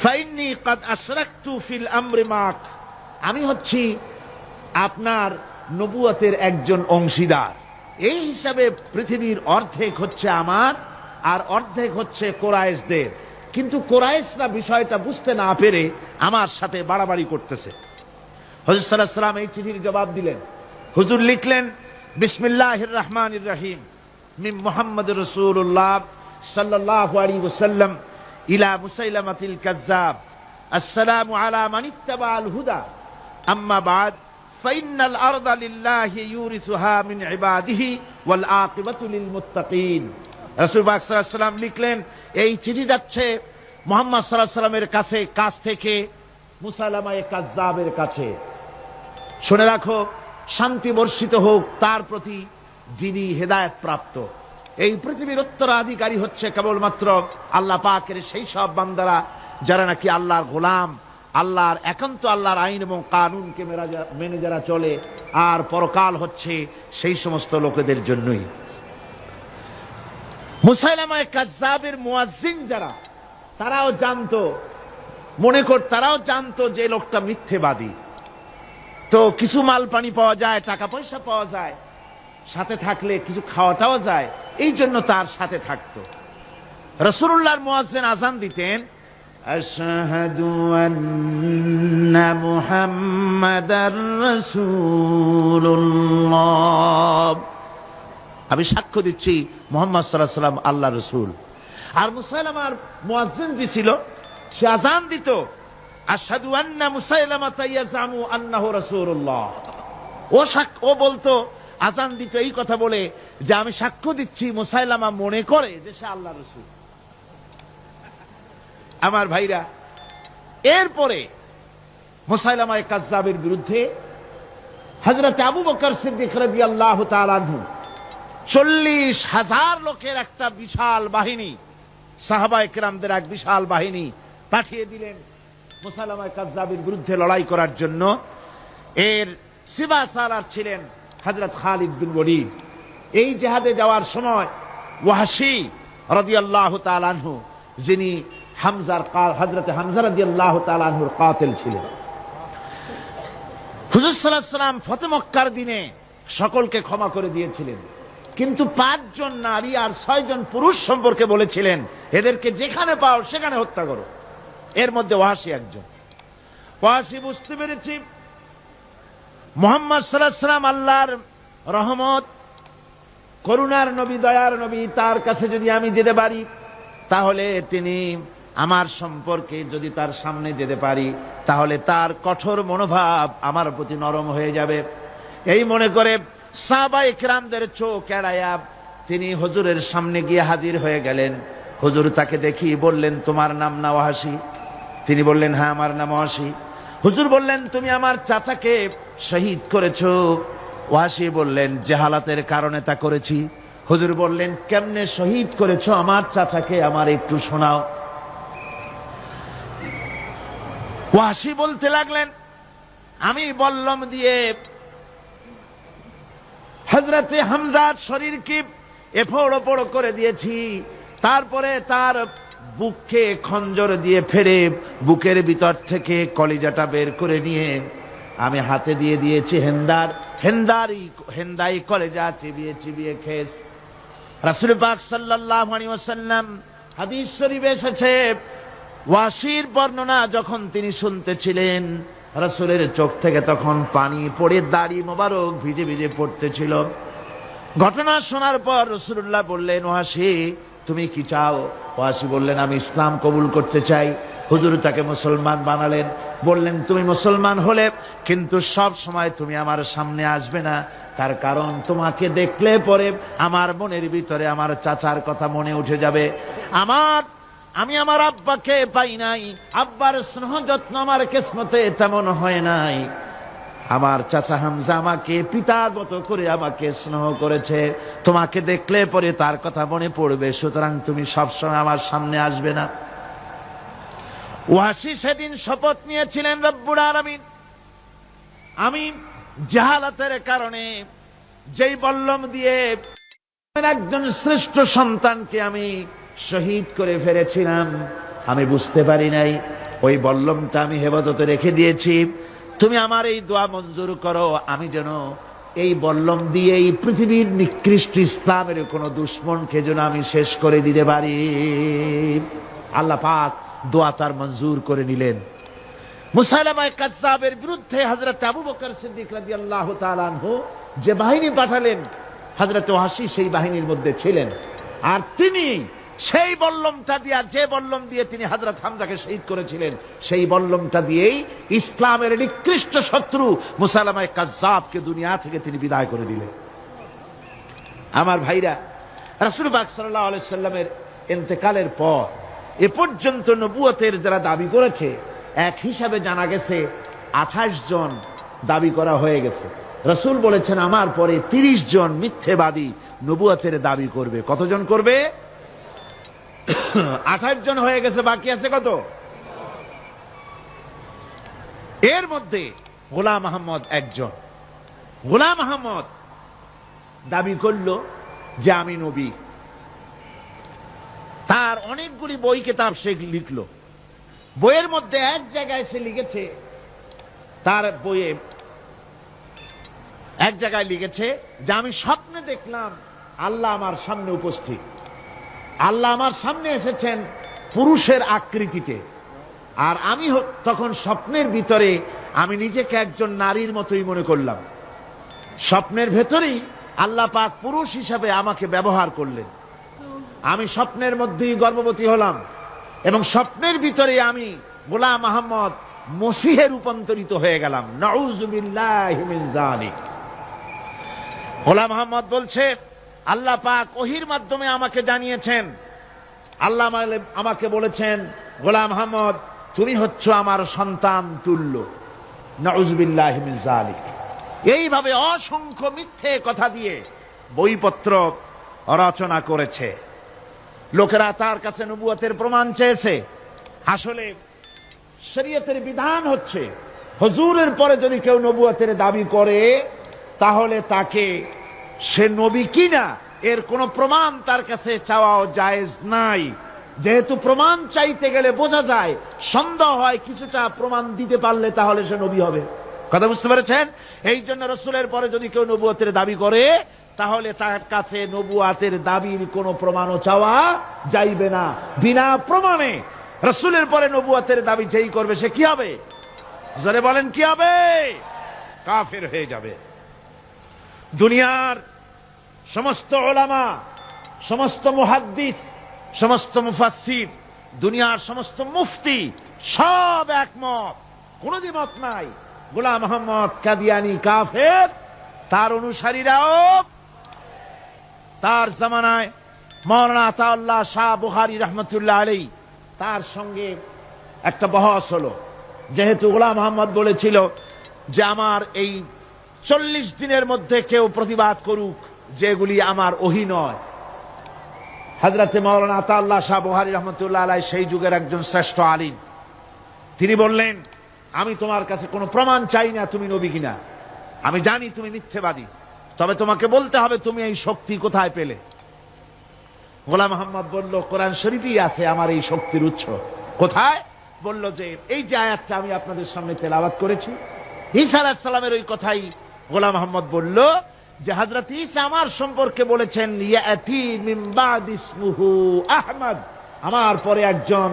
ফাইন্নী কাদ আশরাকতু ফিল আমরি মাক, আমি হচ্ছি আপনার নবুয়তের একজন অংশীদার। এই হিসাবে পৃথিবীর অর্ধেক হচ্ছে আমার, আর অর্ধেক হচ্ছে কোরাইশদের। কিন্তু কোরাইশরা বিষয়টা বুঝতে না পেরে আমার সাথে বাড়াবাড়ি করতেছে। হুজুর সাল্লাল্লাহু আলাইহি ওয়াসাল্লাম এই চিঠির জবাব দিলেন। হুজুর লিখলেন, বিসমিল্লাহির রহমানির রহিম মিন মুহাম্মাদুর রাসূলুল্লাহ সাল্লাল্লাহু আলাইহি ওয়াসাল্লাম ইলা মুসাইলামাতিল কাজ্জাব আসসালামু আলা মান ইত্তাবাআল হুদা আম্মা বাদ ফাইন্নাল আরদা লিল্লাহি ইউরিসুহা মিন ইবাদিহি ওয়াল আকিবাতু লিল মুত্তাকিন। রাসূল পাক সাল্লাল্লাহু আলাইহি ওয়াসাল্লাম লিখলেন, এই চিঠি যাচ্ছে মুহাম্মদ সাল্লাল্লাহু আলাইহি ওয়াসাল্লামের কাছ থেকে মুসাইলামা কাজ্জাবের কাছে। শুনে রাখো, শান্তি বর্ষিত হোক তার প্রতি যিনি হেদায়েত প্রাপ্ত। এই পৃথিবীর উত্তরাধিকারী হচ্ছে কেবলমাত্র আল্লাহ পাকের সেই সব বান্দারা যারা নাকি আল্লাহর গোলাম, আল্লাহর একান্ত আল্লাহর আইন এবং কানুনকে মেনে যারা চলে। আর পরকাল হচ্ছে সেই সমস্ত লোকেদের জন্যই। মুসাইলামা কাজ্জাবের মুয়াজ্জিন যারা, তারাও জানতো যে লোকটা মিথ্যেবাদী। তো কিছু মাল পানি পাওয়া যায়, টাকা পয়সা পাওয়া যায়, সাথে থাকলে কিছু খাওয়াটাও যায়, এই জন্য তার সাথে থাকতো। রাসূলুল্লাহর মুয়াজ্জিন আযান দিতেন, আশহাদু আন্না মুহাম্মাদার রাসূলুল্লাহ, আমি সাক্ষ্য দিচ্ছি মুহাম্মদ সাল্লাল্লাহু আলাইহি ওয়াসাল্লাম আল্লাহর রাসূল। আর মুসাইলামার মুয়াজ্জিন যে ছিল, সে আযান দিত, আশহাদু আন্না মুসাইলামাতা ইয়াজামু আন্নাহু রাসূলুল্লাহ। ও বলতো, আযান দিত এই কথা বলে যে আমি সাক্ষ্য দিচ্ছি মুসাইলামা মনে করে যে সে আল্লাহর রাসূল। আমার ভাইরা, এরপরে মুসাইলামা কাজ্জাবের বিরুদ্ধে হযরত আবু বকর সিদ্দিক রাদিয়াল্লাহু তাআলা আনহু 40,000 লোকের একটা বিশাল বাহিনী, সাহাবায়ে কেরামদের এক বিশাল বাহিনী পাঠিয়ে দিলেন মুসাইলামা কাজ্জাবের বিরুদ্ধে লড়াই করার জন্য। এর সিবাসালার ছিলেন হযরত খালিদ বিন ওয়ালিদ। এই জিহাদে যাওয়ার সময় ওয়াহশী রাদিয়াল্লাহু তাআলা আনহু, যিনি হযরত হামজা রাদিয়াল্লাহু তাআলা আনহুর কাতিল ছিলেন। হুজুর সাল্লাল্লাহু আলাইহি ওয়াসাল্লাম ফতহ মক্কার দিনে সকলকে ক্ষমা করে দিয়েছিলেন, কিন্তু 5 জন নারী আর 6 জন পুরুষ সম্পর্কে বলেছিলেন, এদেরকে যেখানে পাও সেখানে হত্যা করো। এর মধ্যে ওয়াহশী একজন। ওয়াহশী বুঝতে পেরেছি মুহাম্মদ সাল্লাল্লাহু আলাইহি ওয়াসাল্লাম আল্লাহর রহমত, করুণার নবী, দয়ার নবী, তার কাছে যদি আমি যেতে পারি তাহলে তিনি আমার সম্পর্কে, যদি তার সামনে যেতে পারি তাহলে তার কঠোর মনোভাব আমার প্রতি নরম হয়ে যাবে। এই মনে করে সাহাবায়ে কেরামদের চোখ এড়ায়া তিনি হুজুরের সামনে গিয়ে হাজির হয়ে গেলেন। হুজুর তাকে দেখি বললেন, তোমার নাম না ওয়াহাশী? তিনি বললেন, হ্যাঁ আমার নাম ওয়াহাশী। হুজুর বললেন, তুমি আমার চাচাকে শহীদ করেছো? ওয়াহাশী বললেন, জাহালাতের কারণে তা করেছি। হুজুর বললেন, কেমনে শহীদ করেছো আমার চাচাকে, আমার একটু শোনাও। ওয়াহাশী বলতে লাগলেন, আমি বল্লম দিয়ে হযরতে হামজার শরীরকে এফোড় ওপড় করে দিয়েছি, তারপরে তার বুককে খঞ্জর দিয়ে ফেড়ে বুকের ভিতর থেকে কলিজাটা বের করে নিয়ে আমি হাতে দিয়ে দিয়েছি হেন্দাই কলেজা চিবিয়ে চিবিয়ে খেস। রাসূল পাক সাল্লাল্লাহু আলাইহি ওয়াসাল্লাম, হাদিস শরীফে এসেছে, ওয়াসির বর্ণনা যখন তিনি শুনতেছিলেন, রাসূলের চোখ থেকে তখন পানি পড়ে দাড়ি মোবারক ভিজে ভিজে পড়তেছিল। ঘটনা শোনার পর রাসূলুল্লাহ বললেন, ওয়াসি তুমি কি চাও? ওয়াসি বললেন, আমি ইসলাম কবুল করতে চাই। হুজুর তাকে মুসলমান বানালেন। বললেন, তুমি মুসলমান হলে কিন্তু সব সময় তুমি আমার সামনে আসবে না, তার কারণ তোমাকে দেখলে পরে আমার মনের ভিতরে আমার চাচার কথা মনে উঠে যাবে। আমি আমার আব্বাকে পাই নাই, আব্বার স্নেহ যত্ন আমার কিসমতে তেমন হয় নাই। আমার চাচা হামজা আমাকে পিতাগত করে আমাকে স্নেহ করেছে, তোমাকে দেখলে পরে তার কথা মনে পড়বে, সুতরাং তুমি সবসময় আমার সামনে আসবে না। ওয়াসি সেদিন শপথ নিয়েছিলেন, রব্বুল আলামিন, আমি জাহালাতের কারণে যেই বল্লম দিয়ে একজন শ্রেষ্ঠ সন্তানকে আমি শহীদ করে ফেলেছিলাম, আমি বুঝতে পারি নাই, ওই বল্লমটা আমি হেফাজতে রেখে দিয়েছি। তুমি আমার এই দোয়া মঞ্জুর করো, আমি যেন এই বল্লম দিয়ে এই পৃথিবীর নিকৃষ্ট ইসলামের কোন দুশ্মনকে যেন আমি শেষ করে দিতে পারি। আল্লাহ পাক দোয়া তার মঞ্জুর করে নিলেন। মুসাইলামা কাযযাবের বিরুদ্ধে হযরত আবু বকর সিদ্দিক রাদিয়াল্লাহু তাআলা আনহু যে বাহিনী পাঠালেন, হযরত ওয়াসি সেই বাহিনীর মধ্যে ছিলেন। আর তিনি সেই বল্লমটা দিয়ে, যে বল্লম দিয়ে তিনি হযরত হামজাকে শহীদ করেছিলেন, সেই বল্লমটা দিয়েই ইসলামের নিকৃষ্ট শত্রু মুসাইলামা কাযযাবকে দুনিয়া থেকে তিনি বিদায় করে দিলেন। আমার ভাইরা, রাসূল পাক সাল্লাল্লাহু আলাইহি সাল্লামের ইন্তেকালের পর এ পর্যন্ত নবুয়তের যারা দাবি করেছে, এক হিসাবে জানা গেছে 28 জন দাবি করা হয়ে গেছে। রাসূল বলেছেন, আমার পরে 30 জন মিথ্যেবাদী নবুয়তের দাবি করবে। কতজন করবে? 28 জন হয়ে গেছে, বাকি আছে কত? এর মধ্যে গোলাম আহমদ একজন। গোলাম আহমদ দাবি করল যে আমি নবী। তার অনেকগুলি বই কিতাব সে লিখলো। বইয়ের মধ্যে এক জায়গায় সে লিখেছে, তার বইয়ে এক জায়গায় লিখেছে যে আমি স্বপ্নে দেখলাম আল্লাহ আমার সামনে উপস্থিত। আল্লাহ আমার সামনে এসেছেন পুরুষের আকৃতিতে, আর আমি তখন স্বপ্নের ভিতরে আমি নিজেকে একজন নারীর মতোই মনে করলাম। স্বপ্নের ভেতরেই আল্লাহ পাক পুরুষ হিসাবে আমাকে ব্যবহার করলেন। আমি স্বপ্নের মধ্যেই গর্ভবতী হলাম এবং স্বপ্নের ভিতরে আমি গোলাম আহমদ মসিহে রূপান্তরিত হয়ে গেলাম। নাউযুবিল্লাহি মিন যালিক। গোলাম আহমদ বলছে, আল্লাহ পাক ওহীর মাধ্যমে আমাকে জানিয়েছেন, আল্লাহ আমাকে বলেছেন, গোলাম আহমদ তুমি হচ্ছ আমার সন্তান তুল্য। নাউযুবিল্লাহি মিন যালিক। এইভাবে অসংখ্য মিথ্যে কথা দিয়ে বইপত্র রচনা করেছে। লোকেরা তার কাছে নবুয়তের প্রমাণ চেয়েছে। আসলে শরীয়তের বিধান হচ্ছে, হুজুরের পরে যদি কেউ নবুয়তের দাবি করে, তাহলে তাকে সে নবী কিনা এর কোন প্রমাণ তার কাছে চাওয়াও জায়েজ নাই। যেহেতু প্রমাণ চাইতে গেলে বোঝা যায়, সন্দেহ হয়, কিছুটা প্রমাণ দিতে পারলে তাহলে সে নবী হবে। কথা বুঝতে পেরেছেন? এই জন্য রাসূলের পরে যদি কেউ নবুয়তের দাবি করে, তাহলে তার কাছে নবুয়তের দাবির কোনো প্রমাণও চাওয়া যাইবে না। বিনা প্রমাণে রাসূলের পরে নবুয়তের দাবি যেই করবে সে কি হবে? জোরে বলেন, কি হবে? কাফের হয়ে যাবে। দুনিয়ার সমস্ত উলামা, সমস্ত মুহাদ্দিস, সমস্ত মুফাসসির, দুনিয়ার সমস্ত মুফতি সব একমত, কোনো দ্বিমত নাই, গোলাম আহমদ কাদিয়ানী কাফের। তার অনুসারীরাও তার জামানায় মাওলানা আতাউল্লাহ শাহ বুখারী রহমতুল্লাহ আলাইহি তার সঙ্গে একটা বহস হলো। যেহেতু গোলাম মোহাম্মদ বলেছিল যে আমার এই 40 দিনের মধ্যে কেউ প্রতিবাদ করুক যেগুলি আমার ওহী নয়। হযরতে মাওলানা আতাউল্লাহ শাহ বুখারী রহমতুল্লাহ আলাইহি সেই যুগের একজন শ্রেষ্ঠ আলিম। তিনি বললেন, আমি তোমার কাছে কোনো প্রমাণ চাই না তুমি নবী কিনা, আমি জানি তুমি মিথ্যেবাদী, তবে তোমাকে বলতে হবে তুমি এই শক্তি কোথায় পেলে। গোলাম মোহাম্মদ বলল, কোরআন শরীফই আছে আমার এই শক্তির উৎস। কোথায়? বলল যে এই যে আয়াতটা আমি আপনাদের সামনে তেলাওয়াত করেছি, ঈসা আলাইহিস সালামের ওই কথাই। গোলাম মোহাম্মদ বলল যে হযরত ঈসা আমার সম্পর্কে বলেছেন, ইয়াতি মিন বাদি ইসমুহু আহমদ, আমার পরে একজন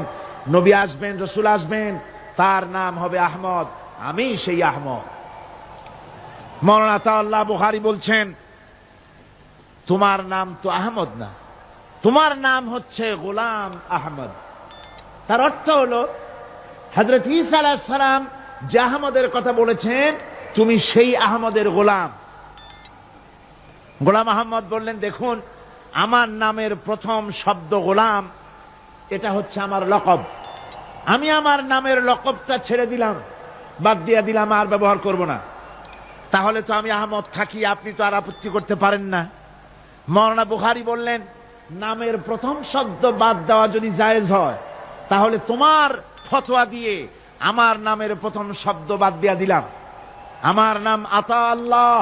নবী আসবেন, রাসূল আসবেন, তার নাম হবে আহমদ, আমি সেই আহমদ। মাওলানা আতাউল্লাহ বুখারী বলছেন, তোমার নাম তো আহমদ না, তোমার নাম হচ্ছে গোলাম আহমদ। তার অর্থ হলো হযরত ঈসা আলাইহিস সালাম যে আহমদের কথা বলেছেন, তুমি সেই আহমদের গোলাম। গোলাম আহমদ বললেন, দেখুন আমার নামের প্রথম শব্দ গোলাম, এটা হচ্ছে আমার লকব। আমি আমার নামের লকবটা ছেড়ে দিলাম, বাদ দিয়ে দিলাম, আর ব্যবহার করব না। তাহলে তো আমি আহমদ থাকি, আপনি তো আর আপত্তি করতে পারেন না। মাওলানা বুখারী বললেন, নামের প্রথম শব্দ বাদ দেওয়া যদি জায়েজ হয়, তাহলে তোমার ফতোয়া দিয়ে আমার নামের প্রথম শব্দ বাদ দিয়ে দিলাম। আমার নাম আতা আল্লাহ,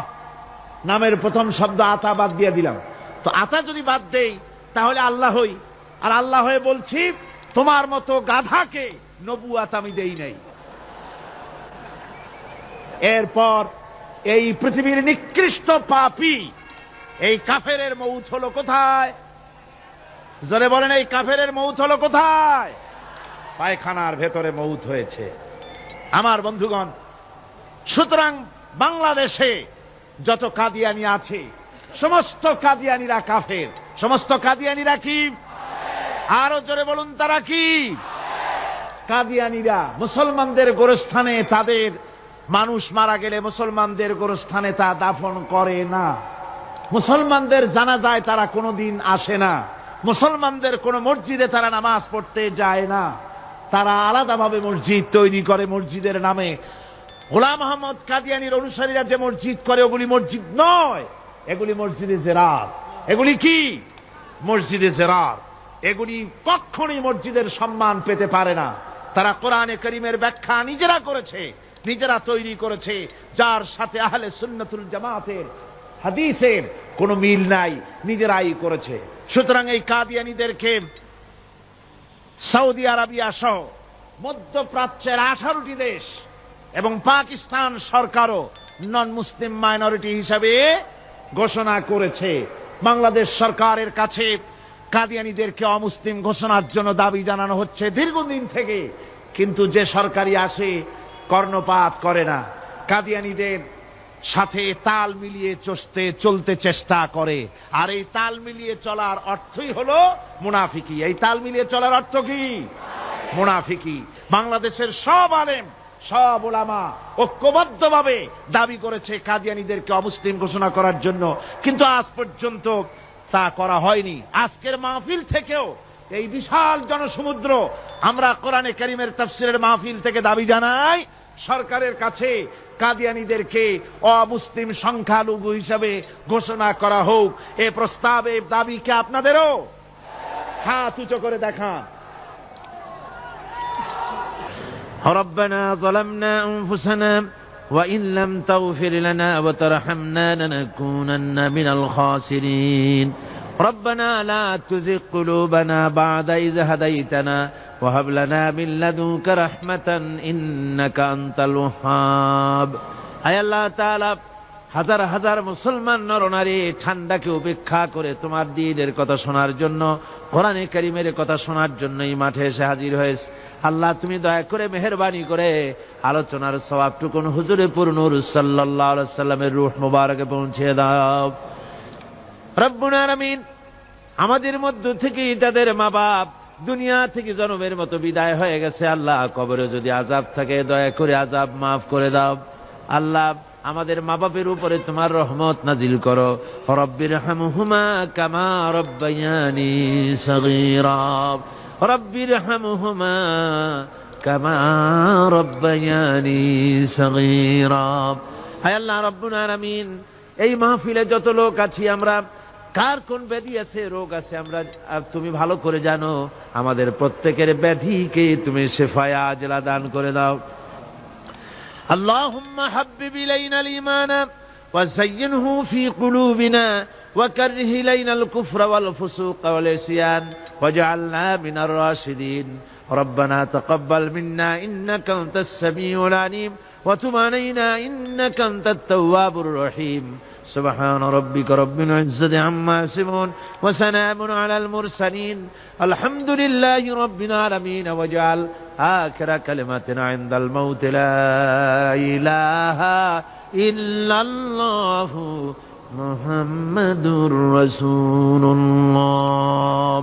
নামের প্রথম শব্দ আতা বাদ দিয়ে দিলাম। তো আতা যদি বাদ দেই তাহলে আল্লাহ হই, আর আল্লাহ হয়ে বলছি তোমার মতো গাধাকে নবুয়াত আমি দেই নাই। এরপর এই পৃথিবীর নিকৃষ্ট পাপী এই কাফেরের মৌত হলো কোথায়? জোরে বলেন, এই কাফেরের মৌত হলো কোথায়? পায়খানার ভেতরে মৌত হয়েছে। আমার বন্ধুগণ, সুতরাং বাংলাদেশে যত কাদিয়ানি আছে, সমস্ত কাদিয়ানিরা কাফের। সমস্ত কাদিয়ানিরা কি? আরো জোরে বলুন, তারা কি? কাদিয়ানিরা মুসলমানদের গোরস্থানে, তাদের মানুষ মারা গেলে মুসলমানদের গোরস্থানে তা দাফন করে না। মুসলমানদের জানাজায় তারা কোনোদিন আসে না। মুসলমানদের কোন মসজিদে তারা নামাজ পড়তে যায় না। তারা আলাদাভাবে মসজিদ তৈরি করে মসজিদের নামে। গোলাম মোহাম্মদ কাদিয়ানির অনুসারীরা যে মসজিদ করে, ওগুলি মসজিদ নয়, এগুলি মসজিদে জেরার। এগুলি কি? মসজিদে জেরার। এগুলি কখনোই মসজিদের সম্মান পেতে পারে না। তারা কোরআনে কারীমের ব্যাখ্যা নিজেরা করেছে, নিজেরা তৈরি করেছে, যার সাথে আহলে সুন্নাতুল জামাতের হাদিসের কোনো মিল নাই, নিজেরাই করেছে। সুতরাং এই কাদিয়ানীদেরকে সৌদি আরবিয়া সহ মধ্যপ্রাচ্যের 18টি দেশ এবং পাকিস্তান সরকারও নন মুসলিম মাইনরিটি হিসাবে ঘোষণা করেছে। বাংলাদেশ সরকারের কাছে কাদিয়ানীদেরকে অমুসলিম ঘোষণার জন্য দাবি জানানো হচ্ছে দীর্ঘদিন থেকে, কিন্তু যে সরকারি আসে কর্ণপাত করে না। কাদিয়ানীদের সাথে তাল মিলিয়ে চলতে চেষ্টা করে, আর এই তাল মিলিয়ে চলার অর্থই হলো মুনাফিকি। এই তাল মিলিয়ে চলার অর্থ কি? মুনাফিকি। বাংলাদেশের সব আলেম, সব উলামা ঐক্যবদ্ধভাবে দাবি করেছে কাদিয়ানীদেরকে অমুসলিম ঘোষণা করার জন্য, কিন্তু আজ পর্যন্ত তা করা হয়নি। আজকের মাহফিল থেকেও, এই বিশাল জনসমুদ্র, আমরা কোরআনে কারীমের তাফসীরের মাহফিল থেকে দাবি জানাই সরকারের কাছে কাদিয়ানীদেরকে অমুসলিম সংখ্যালঘু হিসাবে ঘোষণা করা হোক। এ প্রস্তাব, এ দাবি কি আপনাদেরও? হাত উঁচু করে দেখান। ربنا ظلمنا أنفسنا وإن لم تغفر لنا وترحمنا لنكونن من الخاسرين ربنا لا تزغ قلوبنا بعد إذ هديتنا وهب لنا من لدنك رحمة إنك أنت الوهاب। আয় আল্লাহ তাআলা, হাজার হাজার মুসলমান নরনারী ঠান্ডাকে উপেক্ষা করে তোমার দ্বীনের কথা শোনার জন্য, কোরআনে কারীমের কথা শোনার জন্য এই মাঠে এসে হাজির হয়েছে। আল্লাহ, তুমি দয়া করে মেহেরবানি করে আলোচনার সওয়াবটুকু হুজুরে পুরনূর সাল্লাল্লাহু আলাইহি সাল্লামের রূহ মুবারকে পৌঁছে দাও। রব্বুল আলামিন, আমাদের মধ্য থেকে তাদের মা বাপ দুনিয়া থেকে জনমের মতো বিদায় হয়ে গেছে। আল্লাহ, কবরে যদি আযাব থাকে দয়া করে আযাব মাফ করে দাও। আল্লাহ, আমাদের মা বাপের উপরে তোমার রহমত নাজিল করো। রব্বিরহামহুমা কামা রব্বায়ানি সগীরা, রব্বিরহামহুমা কামা রব্বায়ানি সগীরা। হায় আল্লাহ রাব্বুল আলামিন, এই মাহফিলে যত লোক আছি আমরা, কার কোন ব্যাধি আছে, রোগ আছে, আমরা তুমি ভালো করে জানো। আমাদের প্রত্যেকের ব্যাধিকে তুমি শিফায়ে আজলা দান করে দাও। আল্লাহুম্মা হাব্বিব ইলাইনাল ঈমান ওয়াযায়্যিনহু ফি কুলুবিনা ওয়াকাররিহ ইলাইনাল কুফরা ওয়াল ফুসুকা ওয়াল ইসয়ান ওয়াজআলনা মিনার রাশিদিন। রব্বানা তাকাব্বাল মিন্না ইন্নাকা আনতাস সামিউল আলিম ওয়া তুব আলাইনা ইন্নাকা আনতাত তাওয়াবুর রহিম। سبحان ربك رب العزة عما يصفون وسلام على المرسلين الحمد لله رب العالمين واجعل آخر كلمتنا عند الموت لا إله إلا الله محمد رسول الله.